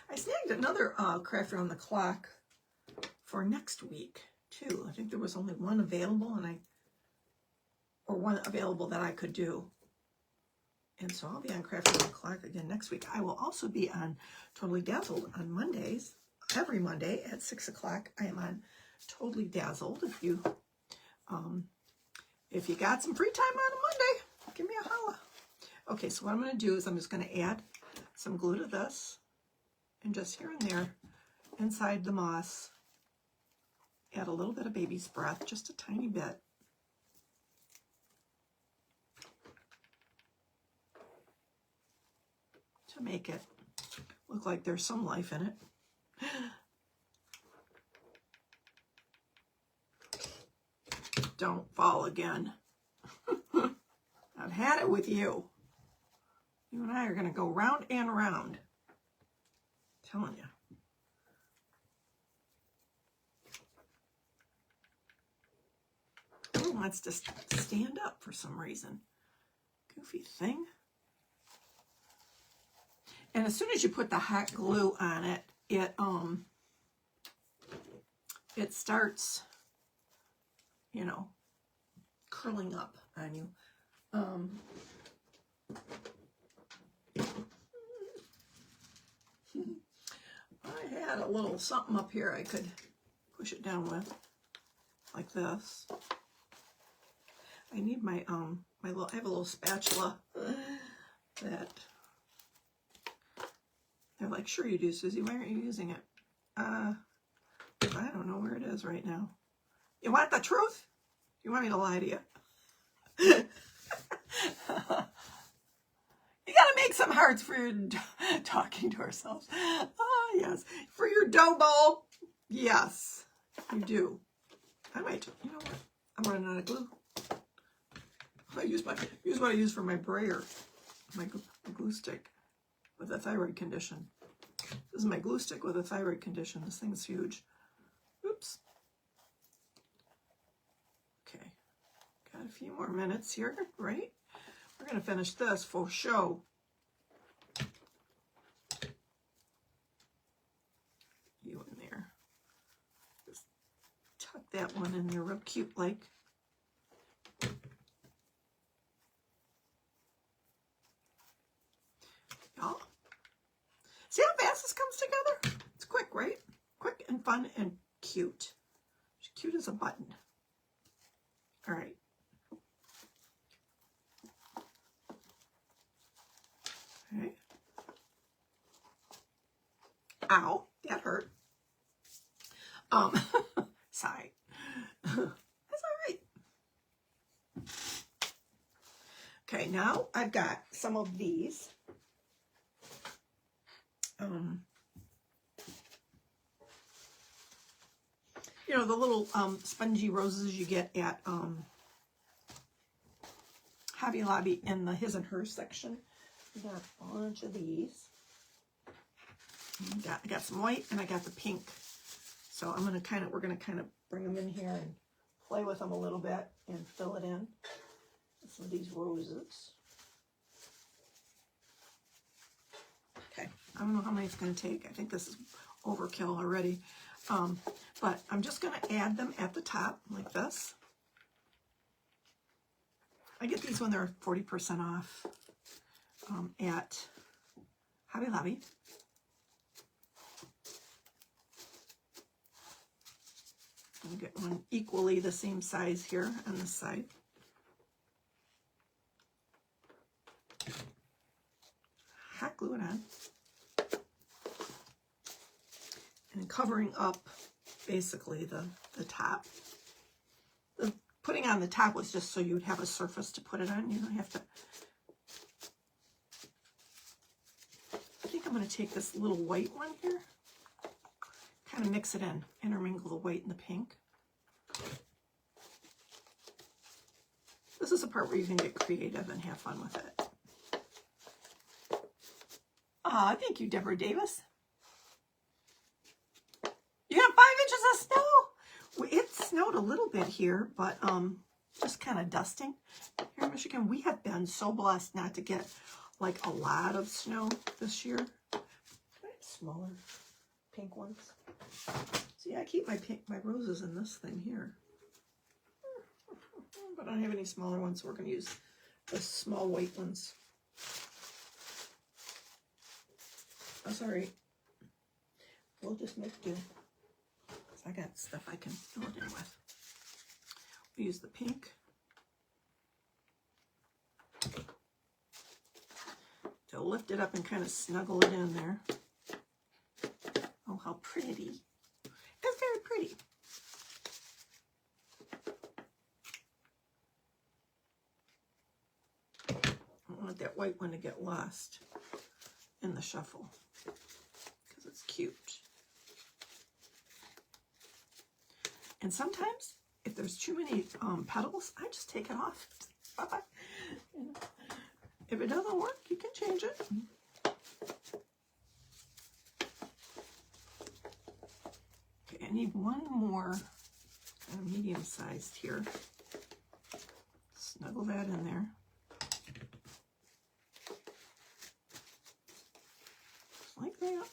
I snagged another craft around the clock for next week too. I think there was only one available, or one available that I could do. And so I'll be on Craft Around the Clock again next week. I will also be on Totally Dazzled on Mondays. Every Monday at 6 o'clock, I am on Totally Dazzled. If you got some free time on a Monday, give me a holla. Okay, so what I'm going to do is I'm just going to add some glue to this. And just here and there, inside the moss, add a little bit of baby's breath, just a tiny bit. To make it look like there's some life in it. Don't fall again. I've had it with you. You and I are going to go round and round. I'm telling you. It wants to stand up for some reason. Goofy thing. And as soon as you put the hot glue on it, it starts, curling up on you. I had a little something up here I could push it down with, like this. I need my I have a little spatula that they're like, sure you do, Susie. Why aren't you using it? I don't know where it is right now. You want the truth? You want me to lie to you? You gotta make some hearts for your talking to ourselves. Oh, yes. For your dough bowl. Yes, you do. I might, you know what? I'm running out of glue. I use what I use for my brayer, my glue stick with a thyroid condition. This is my glue stick with a thyroid condition. This thing's huge. Oops. Okay. Got a few more minutes here, right? We're going to finish this for show. You in there. Just tuck that one in there real cute like. Y'all, fun and cute. She's cute as a button. All right. All right. Ow, that hurt. Sorry. That's all right. Okay, now I've got some of these. You know, the little spongy roses you get at Hobby Lobby in the his and hers section. We got a bunch of these. I got some white and I got the pink. So we're gonna kind of bring them in here and play with them a little bit and fill it in with some of these roses. Okay, I don't know how many it's gonna take. I think this is overkill already. But I'm just gonna add them at the top like this. I get these when they're 40% off at Hobby Lobby. I'll get one equally the same size here on this side. Hot glue it on. And covering up basically the top. The putting on the top was just so you would have a surface to put it on. You don't have to. I think I'm going to take this little white one here. Kind of mix it in, intermingle the white and the pink. This is a part where you can get creative and have fun with it. Thank you, Deborah Davis. You have 5 inches of snow. It snowed a little bit here, but just kind of dusting. Here in Michigan, we have been so blessed not to get like a lot of snow this year. Smaller pink ones. See, I keep my roses in this thing here. But I don't have any smaller ones, so we're going to use the small white ones. That's all right. We'll just make do. I got stuff I can fill it in with. We use the pink to lift it up and kind of snuggle it in there. Oh, how pretty. It's very pretty. I don't want that white one to get lost in the shuffle because it's cute. And sometimes, if there's too many petals, I just take it off. Bye-bye. You know, if it doesn't work, you can change it. Okay, I need one more kind of medium-sized here. Snuggle that in there. Just like that.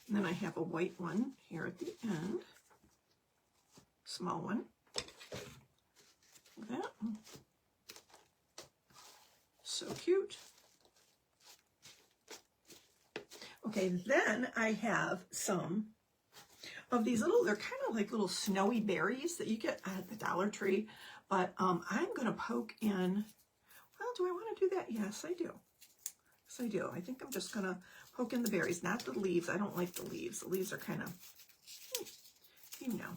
And then I have a white one here at the end. Small one. Like that. So cute. Okay, then I have some of these little, they're kind of like little snowy berries that you get at the Dollar Tree. But I'm going to poke in, well, do I want to do that? Yes, I do. Yes, I do. I think I'm just going to poke in the berries, not the leaves. I don't like the leaves. The leaves are kind of, you know.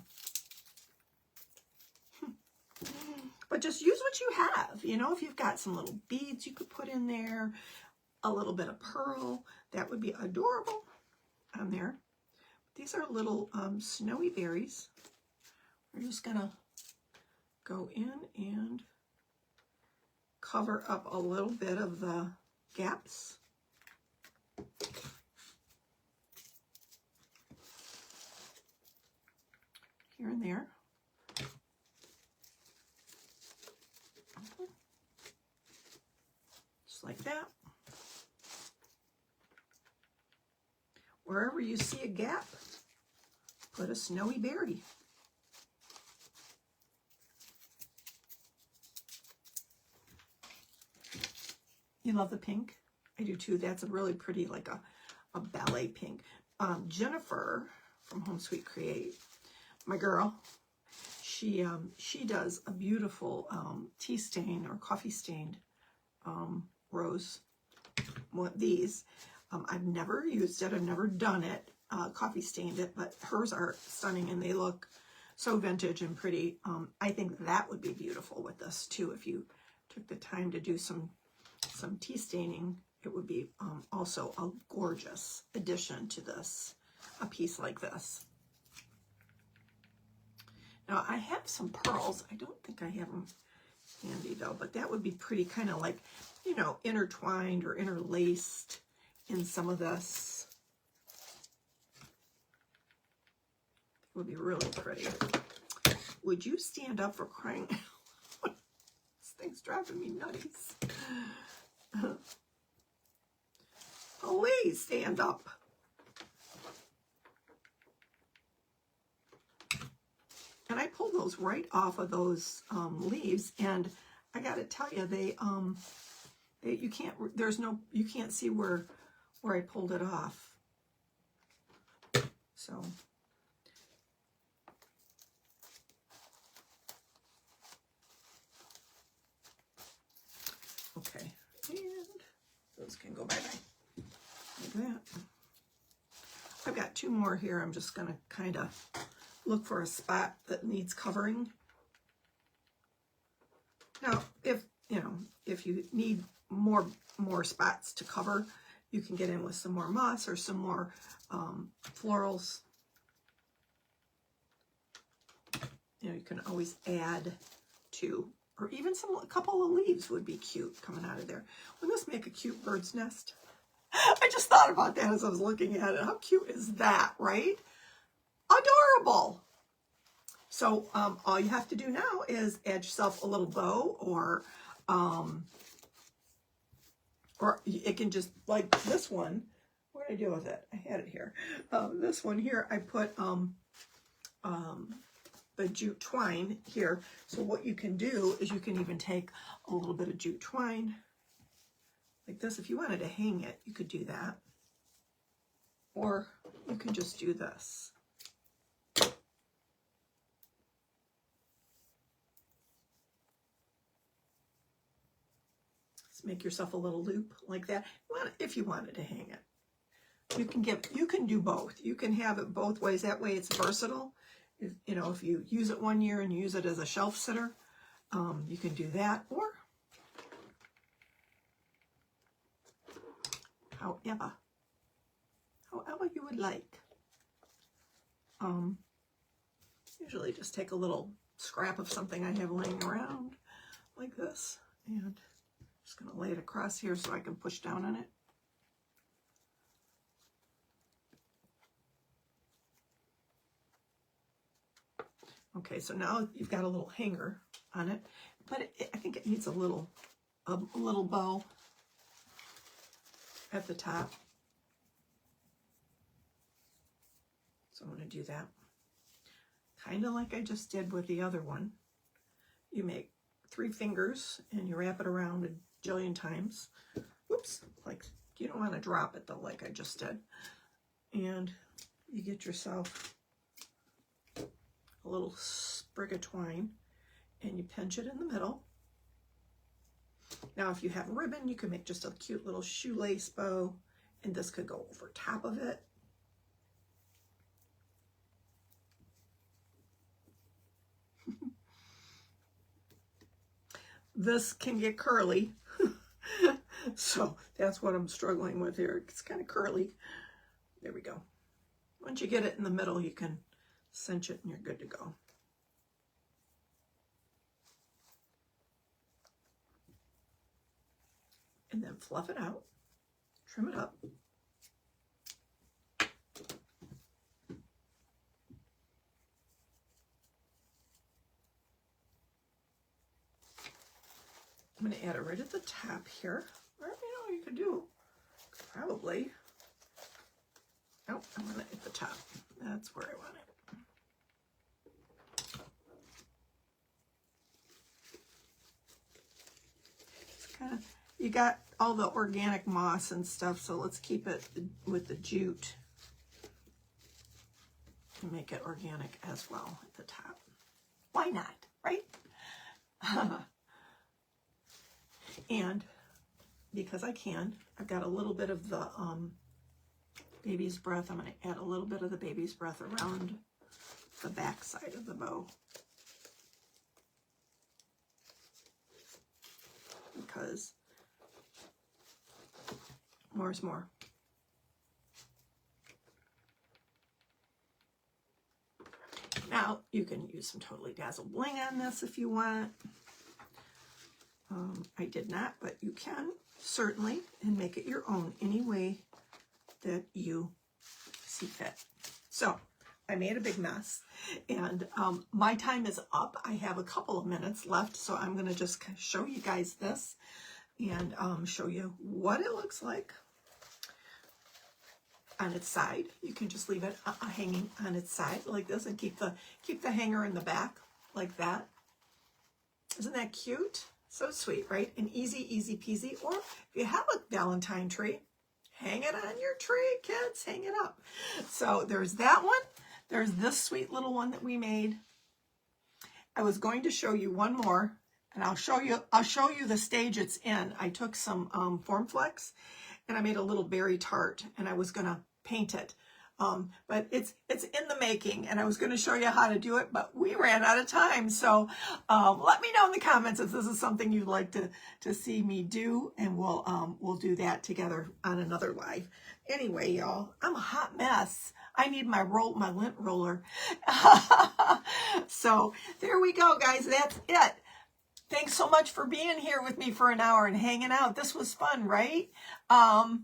But just use what you have. You know, if you've got some little beads you could put in there, a little bit of pearl, that would be adorable on there. These are little snowy berries. We're just going to go in and cover up a little bit of the gaps. Here and there. Just like that. Wherever you see a gap, put a snowy berry. You love the pink? I do too. That's a really pretty, like a ballet pink. Jennifer from Home Sweet Create, my girl, she does a beautiful tea stain or coffee stained rose. These. I've never used it. I've never done it, coffee stained it, but hers are stunning and they look so vintage and pretty. I think that would be beautiful with this too. If you took the time to do some tea staining, it would be also a gorgeous addition to this, a piece like this. Now I have some pearls. I don't think I have them handy though, but that would be pretty, kind of like, you know, intertwined or interlaced in some of this. It would be really pretty. Would you stand up for crying out? This thing's driving me nutties. Please stand up. And I pulled those right off of those leaves, and I got to tell you, you can't see where I pulled it off. So okay, and those can go bye-bye like that. I've got two more here. I'm just gonna kind of look for a spot that needs covering. Now, if you need more spots to cover, you can get in with some more moss or some more florals. You know, you can always add to, or even a couple of leaves would be cute coming out of there. Wouldn't this make a cute bird's nest? I just thought about that as I was looking at it. How cute is that, right? Adorable. So all you have to do now is add yourself a little bow, or it can just, like this one. What did I do with it? I had it here. This one here, I put the jute twine here. So what you can do is you can even take a little bit of jute twine like this. If you wanted to hang it, you could do that. Or you can just do this. Just make yourself a little loop like that. If you wanted to hang it. You can do both. You can have it both ways. That way it's versatile. If you use it one year and you use it as a shelf sitter, you can do that, or however you would like. Usually just take a little scrap of something I have laying around like this, and just going to lay it across here so I can push down on it. Okay, so now you've got a little hanger on it, but I think it needs a little bow at the top. So I'm going to do that. Kind of like I just did with the other one. You make 3 fingers and you wrap it around a jillion times. Whoops, like you don't want to drop it though, like I just did. And you get yourself a little sprig of twine and you pinch it in the middle. Now if you have ribbon, you can make just a cute little shoelace bow, and this could go over top of it. This can get curly. So that's what I'm struggling with here. It's kind of curly. There we go. Once you get it in the middle, you can cinch it and you're good to go. And then fluff it out, trim it up. I'm going to add it right at the top here. Or, you could do probably. Oh, I want it at the top. That's where I want it. It's kind of, you got all the organic moss and stuff, so let's keep it with the jute. can make it organic as well at the top. Why not, right? And because I can, I've got a little bit of the baby's breath. I'm going to add a little bit of the baby's breath around the back side of the bow, because more is more. Now, you can use some Totally Dazzled bling on this if you want. I did not, but you can certainly, and make it your own any way that you see fit. So, I made a big mess, and my time is up. I have a couple of minutes left, so I'm going to just show you guys this and show you what it looks like on its side. You can just leave it hanging on its side like this and keep the hanger in the back like that. Isn't that cute? So sweet, right? And easy peasy. Or if you have a Valentine tree, hang it on your tree, kids. Hang it up. So there's that one. There's this sweet little one that we made. I was going to show you one more, and I'll show you the stage it's in. I took some Form Flex, and I made a little berry tart, and I was going to paint it. But it's in the making, and I was going to show you how to do it, but we ran out of time. So let me know in the comments if this is something you'd like to see me do, and we'll do that together on another live. Anyway, y'all, I'm a hot mess. I need my lint roller. So there we go, guys. That's it. Thanks so much for being here with me for an hour and hanging out. This was fun, right? The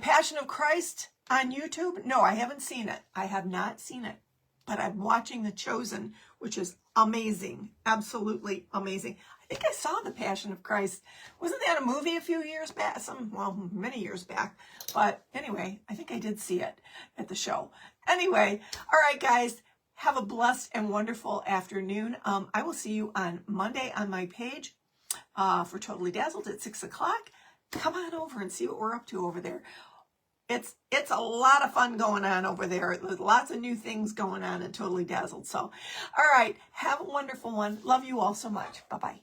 Passion of Christ on YouTube? No, I haven't seen it. I have not seen it. But I'm watching The Chosen, which is amazing. Absolutely amazing. I think I saw The Passion of Christ. Wasn't that a movie a few years back? Many years back. But anyway, I think I did see it at the show. Anyway, all right, guys. Have a blessed and wonderful afternoon. I will see you on Monday on my page for Totally Dazzled at 6 o'clock. Come on over and see what we're up to over there. It's a lot of fun going on over there. There's lots of new things going on at Totally Dazzled. So, all right, have a wonderful one. Love you all so much. Bye-bye.